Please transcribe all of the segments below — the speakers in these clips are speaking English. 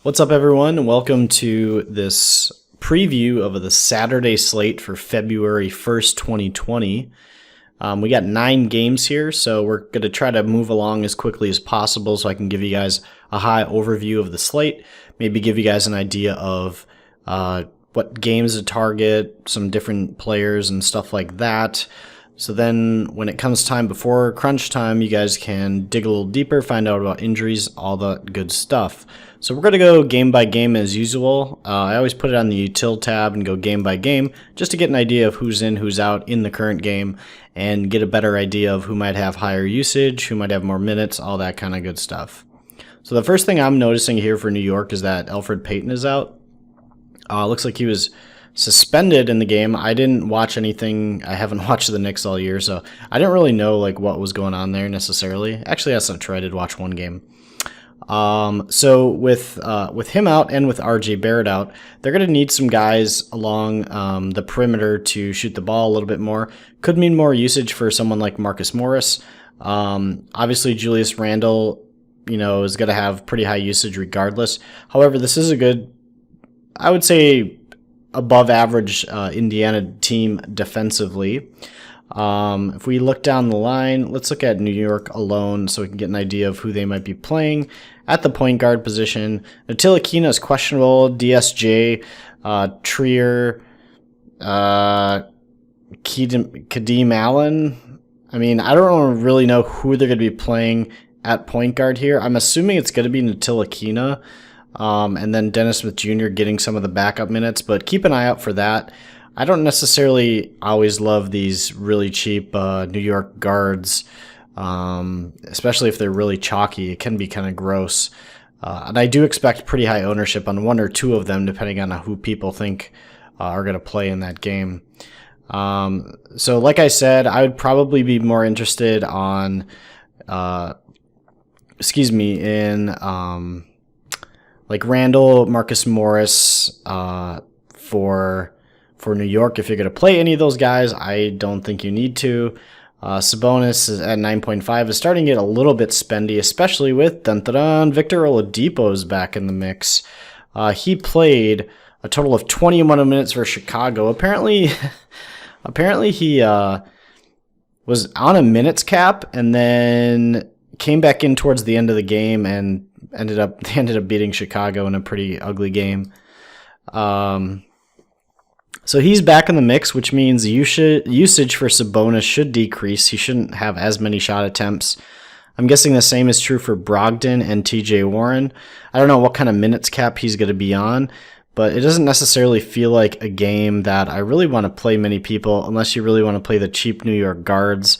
What's up, everyone, and welcome to this preview of the Saturday slate for February 1st, 2020. We got 9 games here, so we're going to try to move along as quickly as possible so I can give you guys a high overview of the slate, maybe give you guys an idea of what games to target, some different players and stuff like that. So then when it comes time before crunch time, you guys can dig a little deeper, find out about injuries, all that good stuff. So we're going to go game by game as usual. I always put it on the util tab and go game by game just to get an idea of who's in, who's out in the current game and get a better idea of who might have higher usage, who might have more minutes, all that kind of good stuff. So the first thing I'm noticing here for New York is that Elfrid Payton is out. Looks like he was suspended in the game. I didn't watch anything. I haven't watched the Knicks all year, so I didn't really know like what was going on there necessarily. Actually, that's not true. I did watch one game. So with him out and with RJ Barrett out, they're going to need some guys along the perimeter to shoot the ball a little bit more. Could mean more usage for someone like Marcus Morris. Obviously, Julius Randle, is going to have pretty high usage regardless. However, this is a good, I would say, above average Indiana team defensively. If we look down the line, let's look at New York alone so we can get an idea of who they might be playing at the point guard position. Ntilikina is questionable. DSJ, Trier, Kadeem Allen. I mean, I don't really know who they're going to be playing at point guard here. I'm assuming it's going to be Ntilikina. And then Dennis Smith Jr. getting some of the backup minutes, but keep an eye out for that. I don't necessarily always love these really cheap New York guards, especially if they're really chalky. It can be kind of gross. And I do expect pretty high ownership on one or two of them, depending on who people think are going to play in that game. So like I said, I would probably be more interested in like Randall, Marcus Morris for New York. If you're going to play any of those guys, I don't think you need to. Sabonis is at 9.5 is starting to get a little bit spendy, especially with Victor Oladipo is back in the mix. He played a total of 21 minutes for Chicago. Apparently he was on a minutes cap and then came back in towards the end of the game and ended up beating Chicago in a pretty ugly game. So he's back in the mix, which means usage for Sabonis should decrease. He shouldn't have as many shot attempts. I'm guessing the same is true for Brogdon and TJ Warren. I don't know what kind of minutes cap he's going to be on, but it doesn't necessarily feel like a game that I really want to play many people unless you really want to play the cheap New York guards.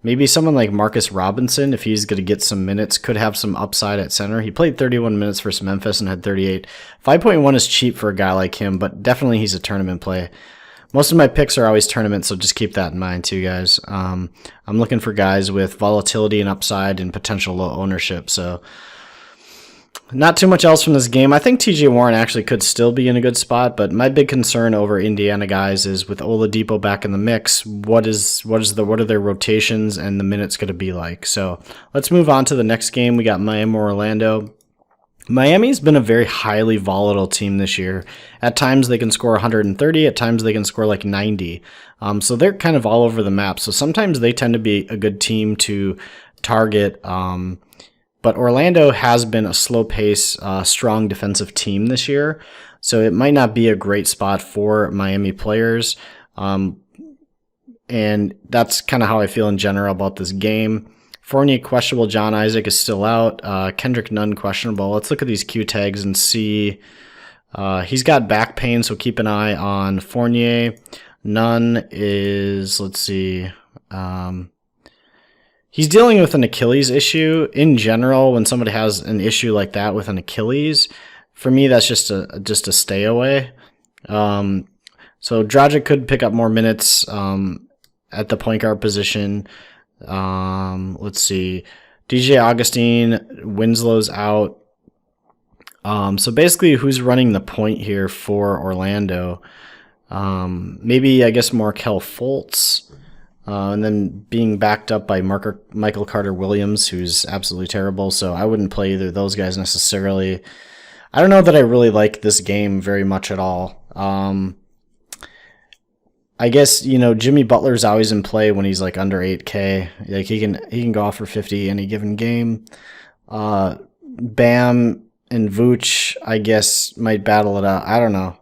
Maybe someone like Marcus Robinson, if he's going to get some minutes, could have some upside at center. He played 31 minutes versus Memphis and had 38. 5.1 is cheap for a guy like him, but definitely he's a tournament play. Most of my picks are always tournaments, so just keep that in mind too, guys. I'm looking for guys with volatility and upside and potential low ownership, so not too much else from this game. I think TJ Warren actually could still be in a good spot, but my big concern over Indiana guys is with Oladipo back in the mix, what are their rotations and the minutes going to be like? So let's move on to the next game. We got Miami Orlando. Miami's been a very highly volatile team this year. At times they can score 130, at times they can score like 90. So they're kind of all over the map. So sometimes they tend to be a good team to target. But Orlando has been a slow-pace, strong defensive team this year, so it might not be a great spot for Miami players. And that's kind of how I feel in general about this game. Fournier questionable, John Isaac is still out, Kendrick Nunn questionable. Let's look at these Q tags and see. He's got back pain, so keep an eye on Fournier. Nunn is, let's see, he's dealing with an Achilles issue. In general, when somebody has an issue like that with an Achilles, for me, that's just a stay away. So Dragic could pick up more minutes at the point guard position. Let's see. DJ Augustine, Winslow's out. So basically, who's running the point here for Orlando? Maybe, I guess, Markelle Fultz. And then being backed up by Michael Carter-Williams, who's absolutely terrible. So I wouldn't play either of those guys necessarily. I don't know that I really like this game very much at all. I guess, you know, Jimmy Butler's always in play when he's like under 8K. Like he can go off for 50 any given game. Bam and Vooch, I guess, might battle it out. I don't know.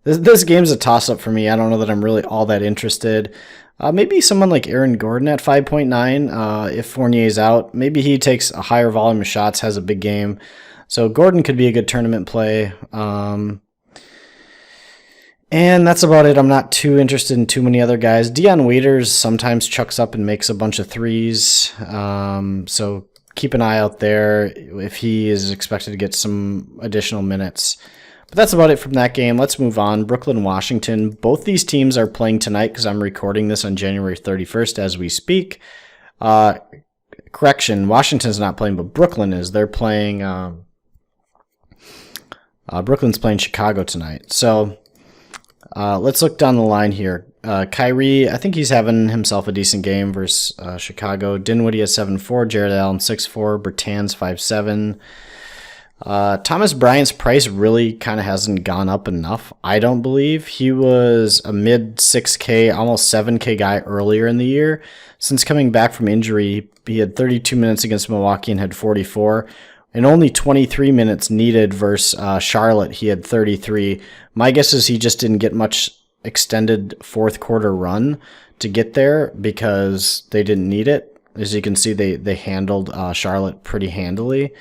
This game's a toss-up for me. I don't know that I'm really all that interested. Maybe someone like Aaron Gordon at 5.9 if Fournier's out. Maybe he takes a higher volume of shots, has a big game. So Gordon could be a good tournament play. And that's about it. I'm not too interested in too many other guys. Dion Waiters sometimes chucks up and makes a bunch of threes. So keep an eye out there if he is expected to get some additional minutes. But that's about it from that game. Let's move on. Brooklyn, Washington. Both these teams are playing tonight because I'm recording this on January 31st as we speak. Correction, Washington's not playing, but Brooklyn is. They're playing... Brooklyn's playing Chicago tonight. So... let's look down the line here. Kyrie, I think he's having himself a decent game versus Chicago. Dinwiddie has 7-4, Jared Allen 6-4, Bertans 5-7. Thomas Bryant's price really kind of hasn't gone up enough, I don't believe. He was a mid 6K, almost 7K guy earlier in the year. Since coming back from injury, he had 32 minutes against Milwaukee and had 44. And only 23 minutes needed versus Charlotte. He had 33. My guess is he just didn't get much extended fourth quarter run to get there because they didn't need it. As you can see, they handled Charlotte pretty handily.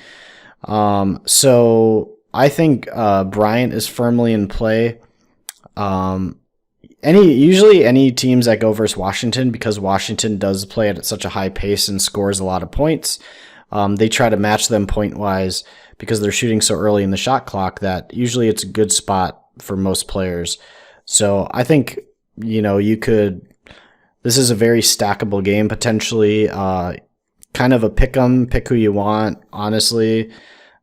So I think Bryant is firmly in play. Usually any teams that go versus Washington, because Washington does play at such a high pace and scores a lot of points, they try to match them point-wise because they're shooting so early in the shot clock that usually it's a good spot for most players. So I think, you know, this is a very stackable game potentially. Kind of a pick who you want, honestly.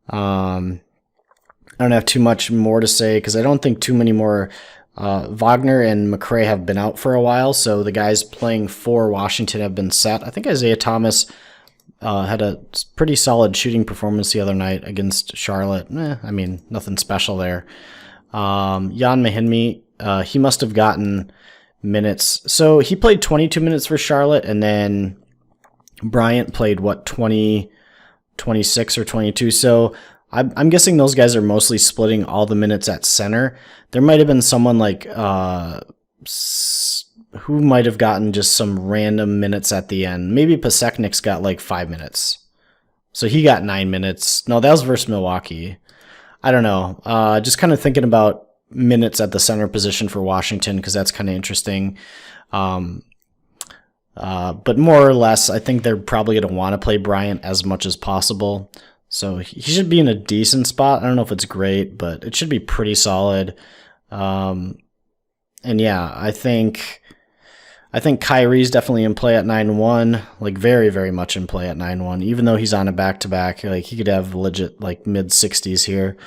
I don't have too much more to say because I don't think too many more. Wagner and McRae have been out for a while, so the guys playing for Washington have been set. I think Isaiah Thomas had a pretty solid shooting performance the other night against Charlotte. I mean, nothing special there. Jan Mahinmi, he must have gotten minutes. So he played 22 minutes for Charlotte, and then Bryant played, 26 or 22. So I'm guessing those guys are mostly splitting all the minutes at center. There might have been someone like... who might have gotten just some random minutes at the end. Maybe Pasechnik's got like 5 minutes. So he got 9 minutes. No, that was versus Milwaukee. I don't know. Just kind of thinking about minutes at the center position for Washington because that's kind of interesting. But more or less, I think they're probably going to want to play Bryant as much as possible. So he should be in a decent spot. I don't know if it's great, but it should be pretty solid. And yeah, I think Kyrie's definitely in play at 9-1, like very, very much in play at 9-1, even though he's on a back-to-back. Like he could have legit like mid-60s here.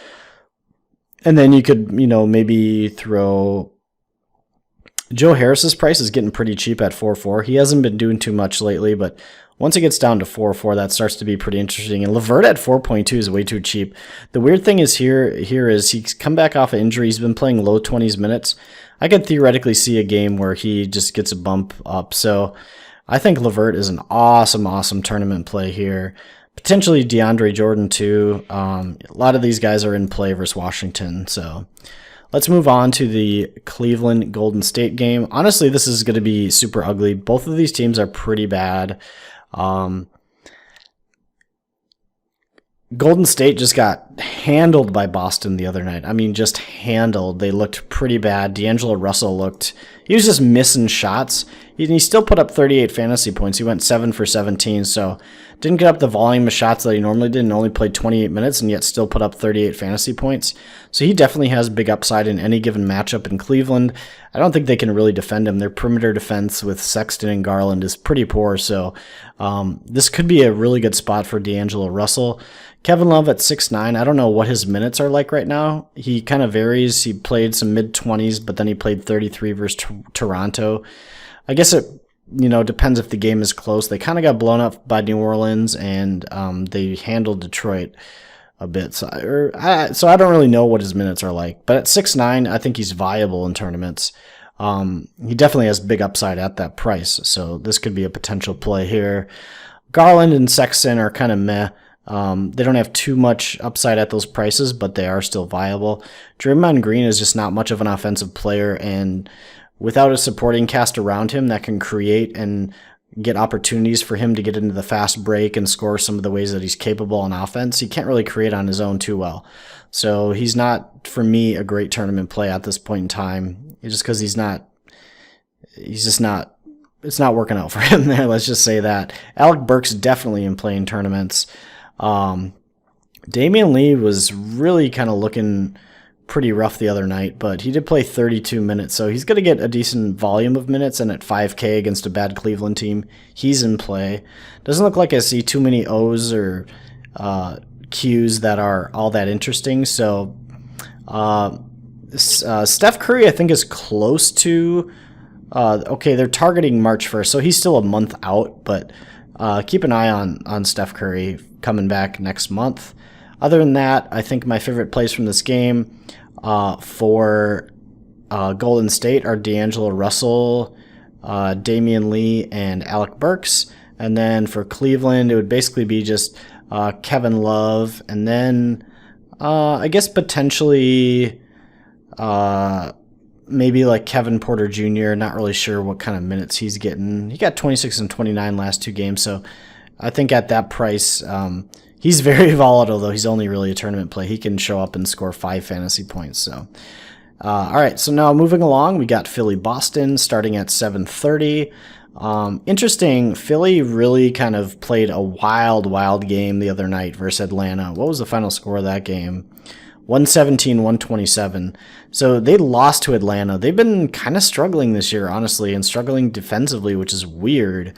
And then you could, you know, maybe throw... Joe Harris's price is getting pretty cheap at 4-4. He hasn't been doing too much lately, but once it gets down to 4-4, that starts to be pretty interesting. And LeVert at 4.2 is way too cheap. The weird thing is here is he's come back off of injury. He's been playing low 20s minutes. I could theoretically see a game where he just gets a bump up. So I think LeVert is an awesome tournament play here. Potentially DeAndre Jordan too. A lot of these guys are in play versus Washington. So let's move on to the Cleveland Golden State game. Honestly, this is going to be super ugly. Both of these teams are pretty bad. Golden State just got handled by Boston the other night. I mean, just handled. They looked pretty bad. D'Angelo Russell he was just missing shots. He still put up 38 fantasy points. He went 7 for 17, so didn't get up the volume of shots that he normally did and only played 28 minutes and yet still put up 38 fantasy points. So he definitely has big upside in any given matchup in Cleveland. I don't think they can really defend him. Their perimeter defense with Sexton and Garland is pretty poor, so this could be a really good spot for D'Angelo Russell. Kevin Love at 6'9". I don't know what his minutes are like right now. He kind of varies. He played some mid-20s, but then he played 33 versus Toronto. I guess it depends if the game is close. They kind of got blown up by New Orleans, and they handled Detroit. a bit. So I don't really know what his minutes are like. But at 6'9", I think he's viable in tournaments. He definitely has big upside at that price. So this could be a potential play here. Garland and Sexton are kind of meh. They don't have too much upside at those prices, but they are still viable. Draymond Green is just not much of an offensive player, and without a supporting cast around him that can create and get opportunities for him to get into the fast break and score some of the ways that he's capable on offense, he can't really create on his own too well. So he's not, for me, a great tournament play at this point in time. It's just because it's not working out for him there. Let's just say that. Alec Burks definitely in playing tournaments. Damian Lee was really kind of looking pretty rough the other night, but he did play 32 minutes, so he's going to get a decent volume of minutes, and at 5K against a bad Cleveland team, he's in play. Doesn't look like I see too many O's or Q's that are all that interesting, so Steph Curry I think is close to, okay, they're targeting March 1st, so he's still a month out, but keep an eye on Steph Curry coming back next month. Other than that, I think my favorite plays from this game for Golden State are D'Angelo Russell, Damian Lee, and Alec Burks. And then for Cleveland, it would basically be just Kevin Love, and then I guess potentially maybe like Kevin Porter Jr. Not really sure what kind of minutes he's getting. He got 26 and 29 last 2 games, so I think at that price, he's very volatile, though. He's only really a tournament play. He can show up and score 5 fantasy points. So, all right, so now moving along, we got Philly-Boston starting at 7:30. Interesting, Philly really kind of played a wild game the other night versus Atlanta. What was the final score of that game? 117-127. So they lost to Atlanta. They've been kind of struggling this year, honestly, and struggling defensively, which is weird.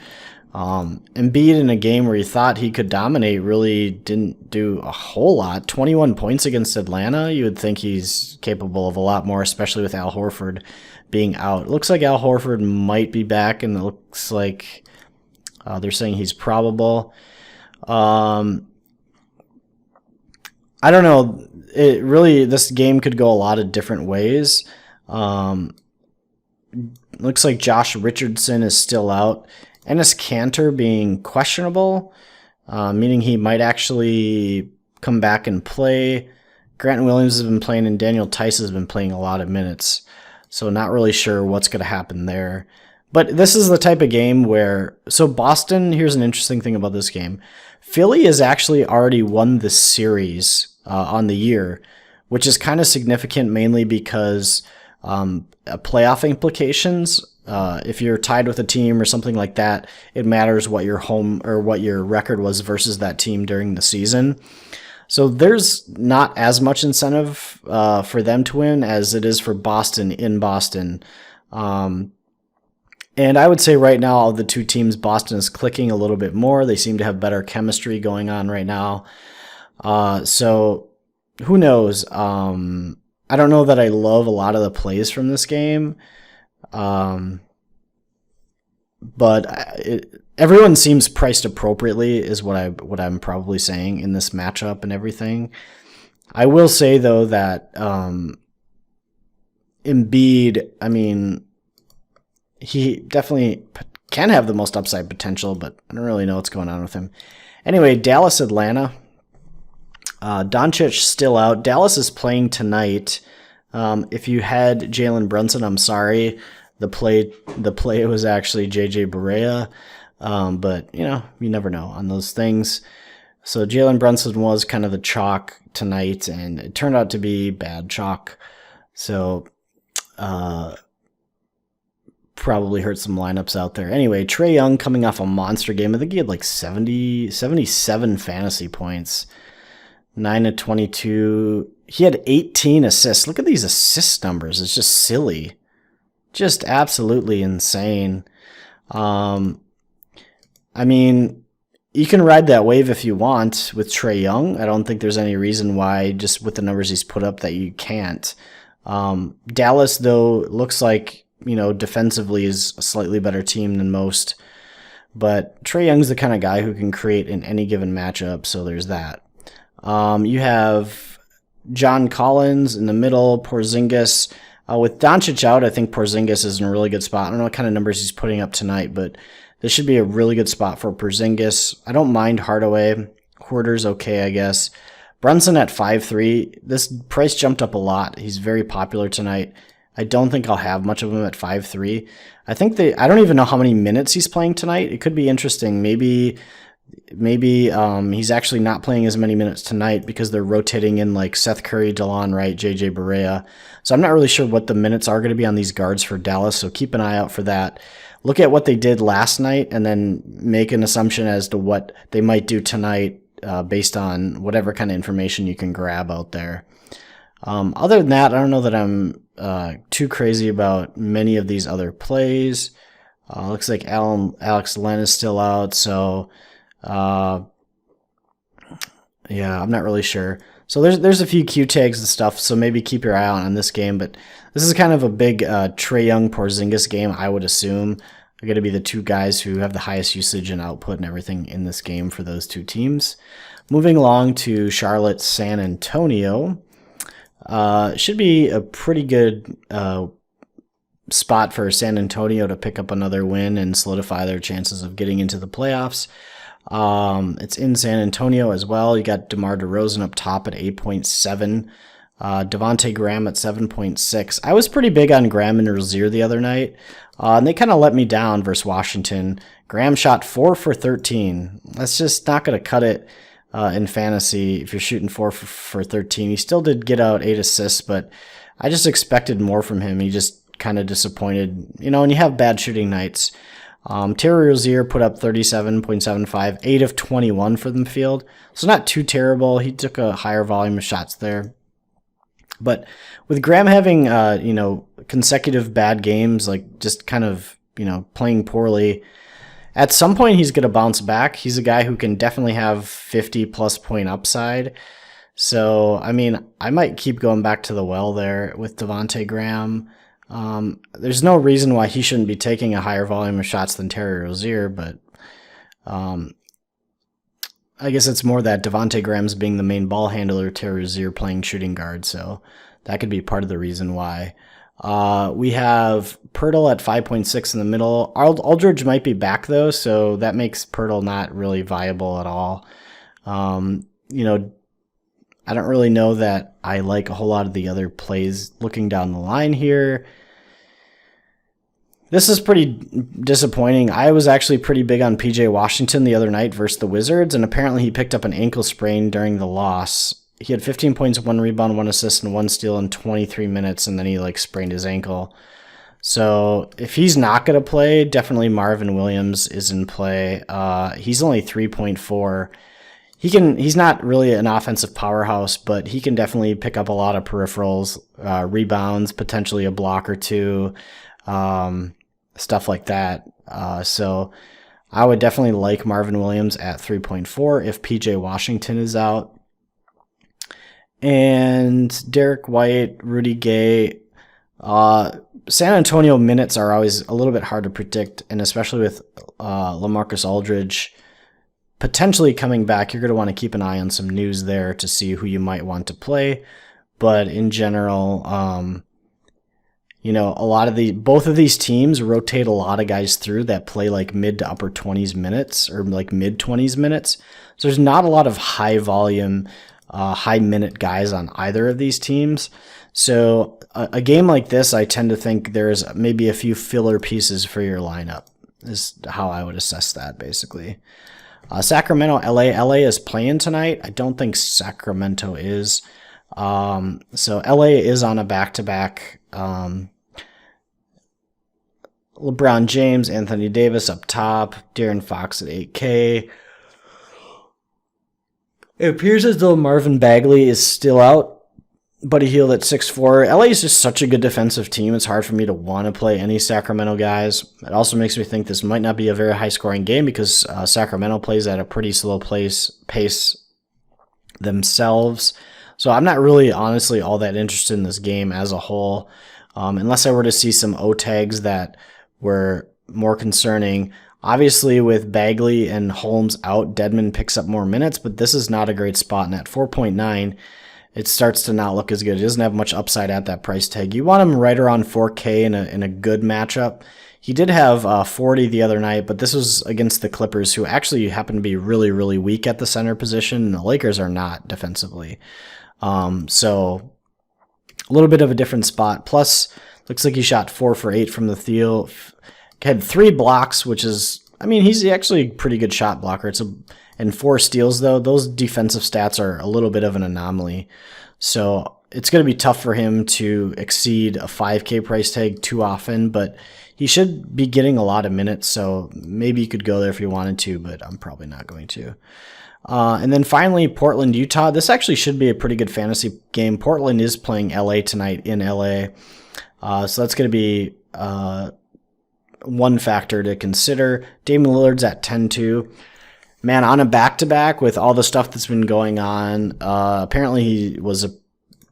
Embiid in a game where you thought he could dominate really didn't do a whole lot. 21 points against Atlanta. You would think he's capable of a lot more, especially with Al Horford being out. It looks like Al Horford might be back, and it looks like they're saying he's probable. I don't know. This game could go a lot of different ways. Looks like Josh Richardson is still out. Enes Kanter being questionable, meaning he might actually come back and play. Grant Williams has been playing, and Daniel Tice has been playing a lot of minutes. So not really sure what's going to happen there. But this is the type of game where... So Boston, here's an interesting thing about this game. Philly has actually already won the series on the year, which is kind of significant mainly because playoff implications. If you're tied with a team or something like that, it matters what your home or what your record was versus that team during the season. So there's not as much incentive for them to win as it is for Boston in Boston. And I would say right now, of the two teams, Boston is clicking a little bit more. They seem to have better chemistry going on right now. So who knows? I don't know that I love a lot of the plays from this game. But everyone seems priced appropriately is what I'm probably saying in this matchup and everything. I will say though that Embiid, I mean, he definitely can have the most upside potential, but I don't really know what's going on with him. Anyway, Dallas Atlanta. Doncic still out. Dallas is playing tonight. If you had Jalen Brunson, I'm sorry. The play was actually JJ Barea, but you never know on those things. So Jalen Brunson was kind of the chalk tonight, and it turned out to be bad chalk. So probably hurt some lineups out there. Anyway, Trae Young coming off a monster game. I think he had like 77 fantasy points, 9 of 22. He had 18 assists. Look at these assist numbers. It's just silly. Just absolutely insane. I mean, you can ride that wave if you want with Trae Young. I don't think there's any reason why, just with the numbers he's put up, that you can't. Dallas, though, looks like, defensively is a slightly better team than most. But Trae Young's the kind of guy who can create in any given matchup, so there's that. You have John Collins in the middle, Porzingis. With Doncic out, I think Porzingis is in a really good spot. I don't know what kind of numbers he's putting up tonight, but this should be a really good spot for Porzingis. I don't mind Hardaway. Hoarder's okay, I guess. Brunson at 5'3". This price jumped up a lot. He's very popular tonight. I don't think I'll have much of him at 5'3". I don't even know how many minutes he's playing tonight. It could be interesting. Maybe he's actually not playing as many minutes tonight because they're rotating in like Seth Curry, DeLon Wright, JJ Barea. So I'm not really sure what the minutes are going to be on these guards for Dallas, so keep an eye out for that. Look at what they did last night and then make an assumption as to what they might do tonight based on whatever kind of information you can grab out there. Other than that, I don't know that I'm too crazy about many of these other plays. Looks like Alex Len is still out, so yeah, I'm not really sure. So there's a few Q tags and stuff, so maybe keep your eye out on this game. But this is kind of a big Trae Young Porzingis game, I would assume. They're going to be the two guys who have the highest usage and output and everything in this game for those two teams. Moving along to Charlotte, San Antonio. Should be a pretty good spot for San Antonio to pick up another win and solidify their chances of getting into the playoffs. It's in San Antonio as well. You got DeMar DeRozan up top at 8.7. Devonte Graham at 7.6. I was pretty big on Graham and Rozier the other night, and they kind of let me down versus Washington. Graham shot 4 for 13. That's just not going to cut it in fantasy if you're shooting 4 for 13. He still did get out 8 assists, but I just expected more from him. He just kind of disappointed, and you have bad shooting nights. Terry Rozier put up 37.75, 8 of 21 for the field. So not too terrible. He took a higher volume of shots there. But with Graham having, consecutive bad games, like just kind of, playing poorly, at some point he's going to bounce back. He's a guy who can definitely have 50-plus point upside. So, I might keep going back to the well there with Devonte Graham. There's no reason why he shouldn't be taking a higher volume of shots than Terry Rozier, but I guess it's more that Devonte Graham's being the main ball handler, Terry Rozier playing shooting guard, so that could be part of the reason why. We have Pirtle at 5.6 in the middle. Aldridge might be back, though, so that makes Pirtle not really viable at all. I don't really know that I like a whole lot of the other plays looking down the line here. This is pretty disappointing. I was actually pretty big on PJ Washington the other night versus the Wizards, and apparently he picked up an ankle sprain during the loss. He had 15 points, 1 rebound, 1 assist, and 1 steal in 23 minutes, and then he sprained his ankle. So if he's not going to play, definitely Marvin Williams is in play. He's only 3.4. He's not really an offensive powerhouse, but he can definitely pick up a lot of peripherals, rebounds, potentially a block or two, stuff like that. So I would definitely like Marvin Williams at 3.4 if PJ Washington is out. And Derek White, Rudy Gay. San Antonio minutes are always a little bit hard to predict, and especially with LaMarcus Aldridge potentially coming back, you're going to want to keep an eye on some news there to see who you might want to play. But in general, both of these teams rotate a lot of guys through that play like mid to upper 20s minutes or like mid 20s minutes. So there's not a lot of high volume, high minute guys on either of these teams. So a game like this, I tend to think there's maybe a few filler pieces for your lineup is how I would assess that basically. Sacramento, LA is playing tonight. I don't think Sacramento is. So LA is on a back-to-back. LeBron James, Anthony Davis up top, De'Aaron Fox at 8K. It appears as though Marvin Bagley is still out. Buddy Hield at 6'4". LA is just such a good defensive team. It's hard for me to want to play any Sacramento guys. It also makes me think this might not be a very high-scoring game because Sacramento plays at a pretty slow pace themselves. So I'm not really, honestly, all that interested in this game as a whole. Unless I were to see some O-tags that were more concerning. Obviously, with Bagley and Holmes out, Dedmon picks up more minutes, but this is not a great spot. And at 4.9, it starts to not look as good. It doesn't have much upside at that price tag. You want him right around 4K in a good matchup. He did have 40 the other night, but this was against the Clippers, who actually happen to be really, really weak at the center position, and the Lakers are not defensively. So a little bit of a different spot. Plus, looks like he shot 4 for 8 from the field. Had 3 blocks, which is, I mean, he's actually a pretty good shot blocker. And 4 steals, though. Those defensive stats are a little bit of an anomaly. So it's going to be tough for him to exceed a 5K price tag too often, but he should be getting a lot of minutes, so maybe you could go there if you wanted to, but I'm probably not going to. And then finally, Portland, Utah. This actually should be a pretty good fantasy game. Portland is playing LA tonight in LA, so that's going to be one factor to consider. Damian Lillard's at 10-2. Man, on a back-to-back with all the stuff that's been going on, apparently he was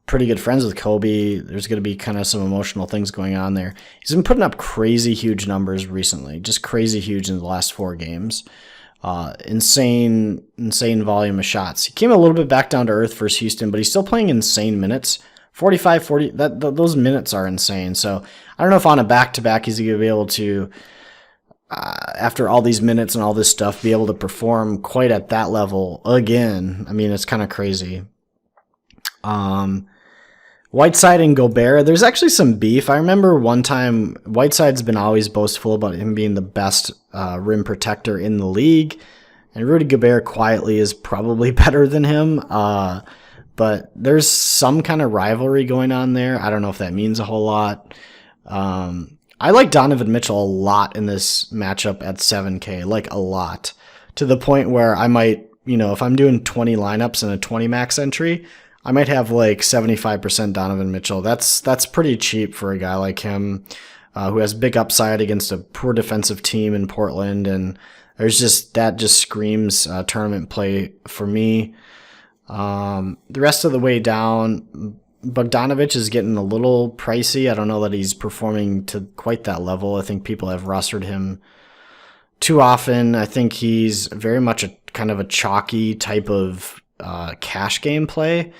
pretty good friends with Kobe. There's going to be kind of some emotional things going on there. He's been putting up crazy huge numbers recently, just crazy huge in the last 4 games. Insane volume of shots. He came a little bit back down to earth versus Houston, but he's still playing insane minutes. 45, 40, those minutes are insane. So I don't know if on a back-to-back he's going to be able to, after all these minutes and all this stuff, be able to perform quite at that level again. I mean, it's kind of crazy. Whiteside and Gobert, there's actually some beef. I remember one time Whiteside's been always boastful about him being the best rim protector in the league, and Rudy Gobert quietly is probably better than him. But there's some kind of rivalry going on there. I don't know if that means a whole lot. I like Donovan Mitchell a lot in this matchup at 7K, like a lot, to the point where I might, if I'm doing 20 lineups and a 20 max entry, I might have like 75% Donovan Mitchell. That's pretty cheap for a guy like him, who has big upside against a poor defensive team in Portland, and that just screams tournament play for me. The rest of the way down, Bogdanovich is getting a little pricey. I don't know that he's performing to quite that level. I think people have rostered him too often. I think he's very much a kind of a chalky type of cash game play.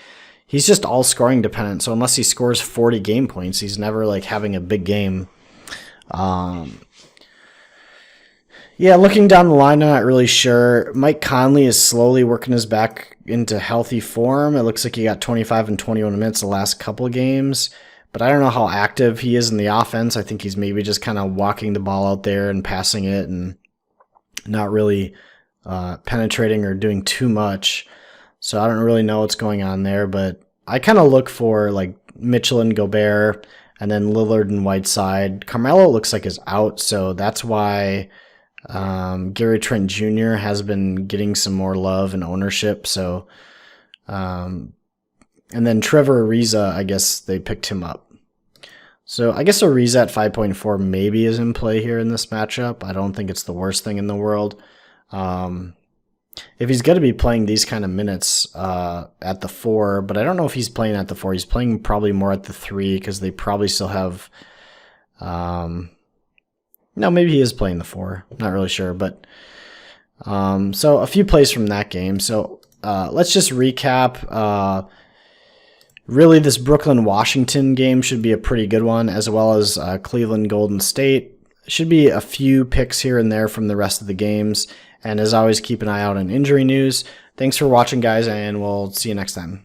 He's just all scoring dependent. So unless he scores 40 game points, he's never like having a big game. Yeah, looking down the line, I'm not really sure. Mike Conley is slowly working his back into healthy form. It looks like he got 25 and 21 minutes the last couple of games, but I don't know how active he is in the offense. I think he's maybe just kind of walking the ball out there and passing it and not really penetrating or doing too much. So I don't really know what's going on there, but I kind of look for like Mitchell and Gobert and then Lillard and Whiteside. Carmelo looks like is out, so that's why Gary Trent Jr. has been getting some more love and ownership. So, and then Trevor Ariza, I guess they picked him up. So I guess Ariza at 5.4 maybe is in play here in this matchup. I don't think it's the worst thing in the world. If he's going to be playing these kind of minutes at the 4, but I don't know if he's playing at the 4. He's playing probably more at the 3 because they probably still have. No, maybe he is playing the 4. Not really sure, but so a few plays from that game. So let's just recap. Really, this Brooklyn-Washington game should be a pretty good one, as well as Cleveland-Golden State. Should be a few picks here and there from the rest of the games. And as always, keep an eye out on injury news. Thanks for watching, guys, and we'll see you next time.